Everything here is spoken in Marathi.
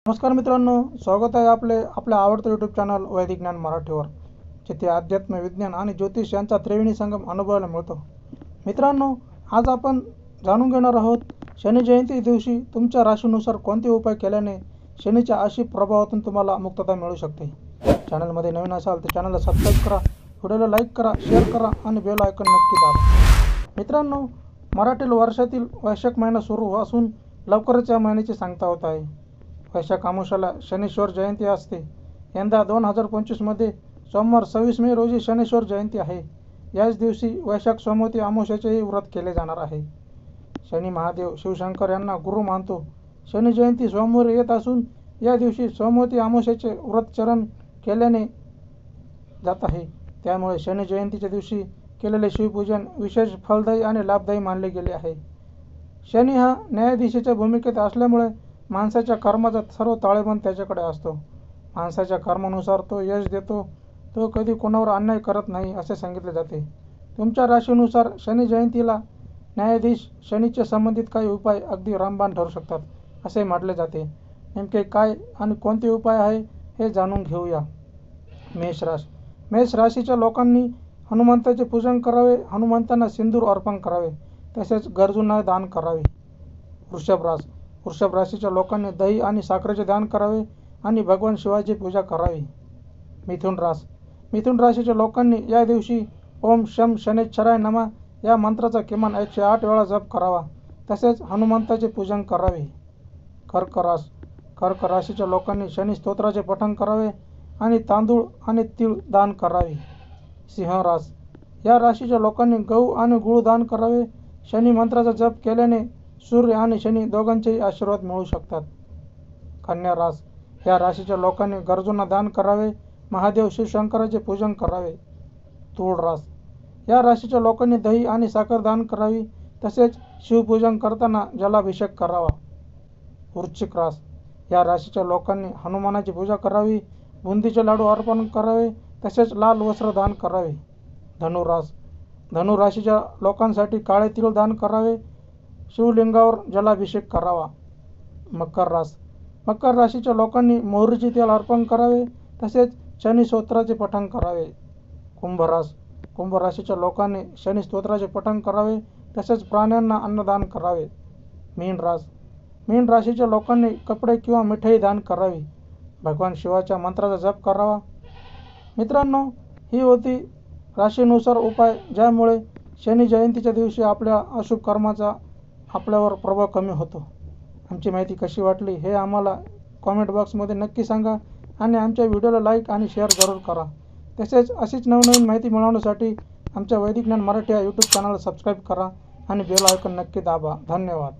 नमस्कार मित्रांनो, स्वागत आहे आपल्या आवडतं यूट्यूब चॅनल वैदिक ज्ञान मराठीवर, जिथे अध्यात्म, विज्ञान आणि ज्योतिष यांचा त्रिवेणी संगम अनुभवायला मिळतो. मित्रांनो, आज आपण जाणून घेणार आहोत शनी जयंती दिवशी तुमच्या राशीनुसार कोणते उपाय केल्याने शनीच्या आशी प्रभावातून तुम्हाला मुक्तता मिळू शकते. चॅनलमध्ये नवीन असाल तर चॅनलला सबस्क्राईब करा, व्हिडिओला लाईक करा, शेअर करा आणि बेल आयकॉन नक्की दाबा. मित्रांनो, मराठी वर्षातील वैशाख महिना सुरू असून लवकरच या महिन्याची सांगता होत आहे. वैशाख अमावस्येला शनीश्वर जयंती असते. यंदा 2025मध्ये सोमवार 26 मे रोजी शनीश्वर जयंती आहे. याच दिवशी वैशाख सोमवती अमावस्येचेही व्रत केले जाणार आहे. शनी महादेव शिवशंकर यांना गुरु मानतो. शनी जयंती सोमवारी येत असून या दिवशी सोमवती अमावस्येचे व्रतचरण केल्याने जात आहे. त्यामुळे शनी जयंतीच्या दिवशी केलेले शिवपूजन विशेष फलदायी आणि लाभदायी मानले गेले आहे. शनी हा न्यायाधीशाच्या भूमिकेत असल्यामुळे माणसाच्या कर्माचा सर्व ताळेबंद त्याच्याकडे असतो. माणसाच्या कर्मानुसार तो यश देतो. तो कधी कोणावर अन्याय करत नाही असे सांगितले जाते. तुमच्या राशीनुसार शनी जयंतीला न्यायाधीश शनीच्या संबंधित काही उपाय अगदी रामबाण ठरू शकतात असे म्हटले जाते. नेमके काय आणि कोणते उपाय आहे हे जाणून घेऊया. मेष राशीच्या लोकांनी हनुमंताचे पूजन करावे, हनुमंतांना सिंदूर अर्पण करावे, तसेच गरजूंना दान करावे. वृषभ राशीच्या लोकांनी दही आणि साखरेचे दान करावे आणि भगवान शिवाची पूजा करावी. मिथुन राशीच्या लोकांनी या दिवशी ओम शम शनेश्वराय नमः या मंत्राचा किमान 108 वेळा जप करावा, तसेच हनुमंताचे पूजन करावे. कर्क राशीच्या लोकांनी शनी स्तोत्राचे पठण करावे आणि तांदूळ आणि तीळ दान करावे. या राशीच्या लोकांनी गहू आणि गूळ दान करावे. शनी मंत्राचा जप केल्याने सूर्य आणि शनी दोघांचेही आशीर्वाद मिळू शकतात. या राशीच्या लोकांनी गरजूंना दान करावे, महादेव शिवशंकराचे पूजन करावे. या राशीच्या लोकांनी दही आणि साखर दान करावी, तसेच शिवपूजन करताना जलाभिषेक करावा. या राशीच्या लोकांनी हनुमानाची पूजा करावी, बुंदीचे लाडू अर्पण करावे, तसेच लाल वस्त्र दान करावे. धनु राशीच्या लोकांसाठी काळे तीळ दान करावे, शिवलिंगावर जलाभिषेक करावा. मकर राशीच्या लोकांनी मोहरीचे तेल अर्पण करावे, तसेच शनी स्तोत्राचे पठण करावे. कुंभ राशीच्या लोकांनी शनी स्तोत्राचे पठण करावे, तसेच प्राण्यांना अन्नदान करावे. मीन राशीच्या लोकांनी कपडे किंवा मिठाई दान करावी. भगवान शिवाच्या मंत्राचा जप करावा. मित्रांनो, ही होती राशीनुसार उपाय, ज्यामुळे शनी जयंतीच्या दिवशी आपल्या अशुभ कर्माचा आपल्यावर प्रभाव कमी होतो. आमची माहिती कशी वाटली हे आम्हाला कॉमेंट बॉक्समध्ये नक्की सांगा आणि आमच्या व्हिडिओला लाईक आणि शेअर जरूर करा. तसेच अशीच नवनवीन माहिती मिळवण्यासाठी आमच्या वैदिक ज्ञान मराठी या यूट्यूब चॅनलला सबस्क्राईब करा आणि बेल आयकॉन नक्की दाबा. धन्यवाद.